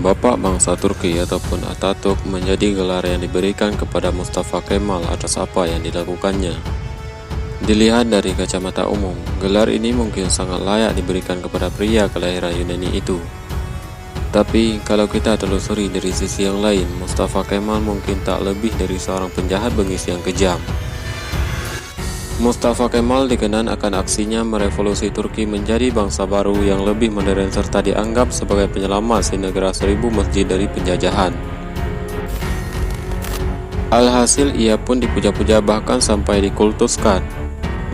Bapak bangsa Turki ataupun Atatürk menjadi gelar yang diberikan kepada Mustafa Kemal atas apa yang dilakukannya. Dilihat dari kacamata umum, gelar ini mungkin sangat layak diberikan kepada pria kelahiran Yunani itu. Tapi kalau kita telusuri dari sisi yang lain, Mustafa Kemal mungkin tak lebih dari seorang penjahat bengis yang kejam. Mustafa Kemal dikenal akan aksinya merevolusi Turki menjadi bangsa baru yang lebih modern serta dianggap sebagai penyelamat si negara 1000 masjid dari penjajahan. Alhasil ia pun dipuja-puja bahkan sampai dikultuskan.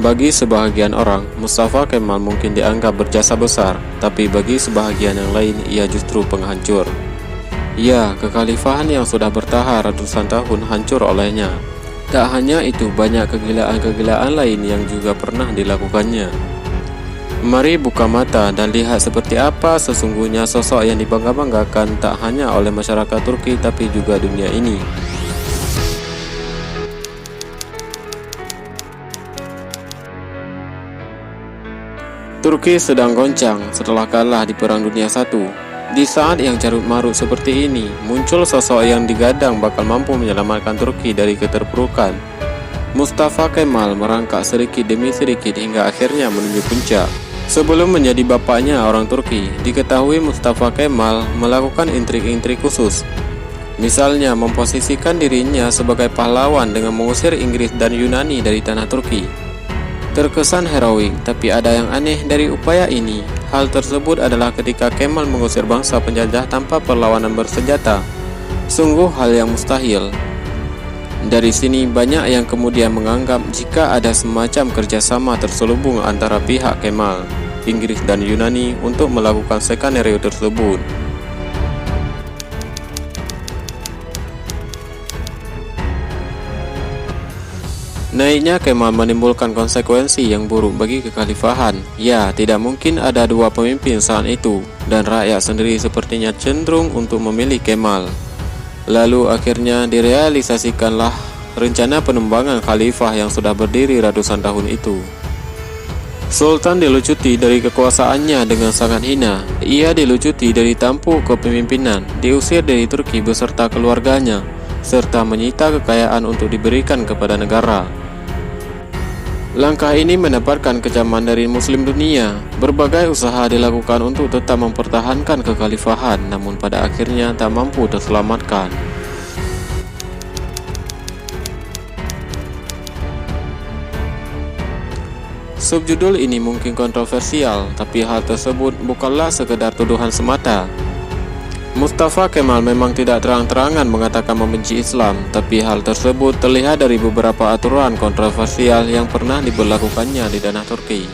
Bagi sebahagian orang, Mustafa Kemal mungkin dianggap berjasa besar, tapi bagi sebahagian yang lain ia justru penghancur. Ya, kekhalifahan yang sudah bertahan ratusan tahun hancur olehnya. Tak hanya itu, banyak kegilaan-kegilaan lain yang juga pernah dilakukannya. Mari buka mata dan lihat seperti apa sesungguhnya sosok yang dibangga-banggakan tak hanya oleh masyarakat Turki tapi juga dunia ini. Turki sedang goncang setelah kalah di Perang Dunia I. Di saat yang carut-marut seperti ini, muncul sosok yang digadang bakal mampu menyelamatkan Turki dari keterpurukan. Mustafa Kemal merangkak sedikit demi sedikit hingga akhirnya menuju puncak. Sebelum menjadi bapaknya orang Turki, diketahui Mustafa Kemal melakukan intrik-intrik khusus. Misalnya memposisikan dirinya sebagai pahlawan dengan mengusir Inggris dan Yunani dari tanah Turki. Terkesan heroik, tapi ada yang aneh dari upaya ini. Hal tersebut adalah ketika Kemal mengusir bangsa penjajah tanpa perlawanan bersenjata. Sungguh hal yang mustahil. Dari sini banyak yang kemudian menganggap jika ada semacam kerjasama terselubung antara pihak Kemal, Inggris dan Yunani untuk melakukan skenario tersebut. Naiknya Kemal menimbulkan konsekuensi yang buruk bagi kekhalifahan. Ya, tidak mungkin ada dua pemimpin saat itu, dan rakyat sendiri sepertinya cenderung untuk memilih Kemal. Lalu akhirnya direalisasikanlah rencana penumbangan khalifah yang sudah berdiri ratusan tahun itu. Sultan dilucuti dari kekuasaannya dengan sangat hina. Ia dilucuti dari tampuk kepemimpinan, diusir dari Turki beserta keluarganya, serta menyita kekayaan untuk diberikan kepada negara. Langkah ini mendapatkan kecaman dari Muslim dunia. Berbagai usaha dilakukan untuk tetap mempertahankan kekhalifahan, namun pada akhirnya tak mampu terselamatkan. Subjudul ini mungkin kontroversial, tapi hal tersebut bukanlah sekedar tuduhan semata. Mustafa Kemal memang tidak terang-terangan mengatakan membenci Islam, tapi hal tersebut terlihat dari beberapa aturan kontroversial yang pernah diberlakukannya di tanah Turki.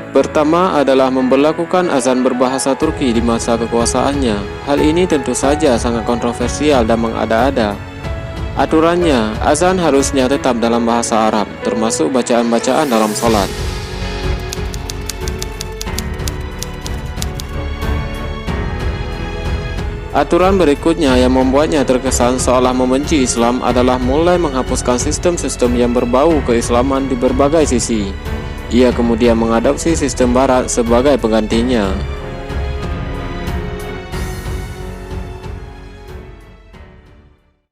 Pertama adalah memberlakukan azan berbahasa Turki di masa kekuasaannya. Hal ini tentu saja sangat kontroversial dan mengada-ada. Aturannya, azan harusnya tetap dalam bahasa Arab, termasuk bacaan-bacaan dalam sholat. Aturan berikutnya yang membuatnya terkesan seolah membenci Islam adalah mulai menghapuskan sistem-sistem yang berbau keislaman di berbagai sisi. Ia kemudian mengadopsi sistem barat sebagai penggantinya.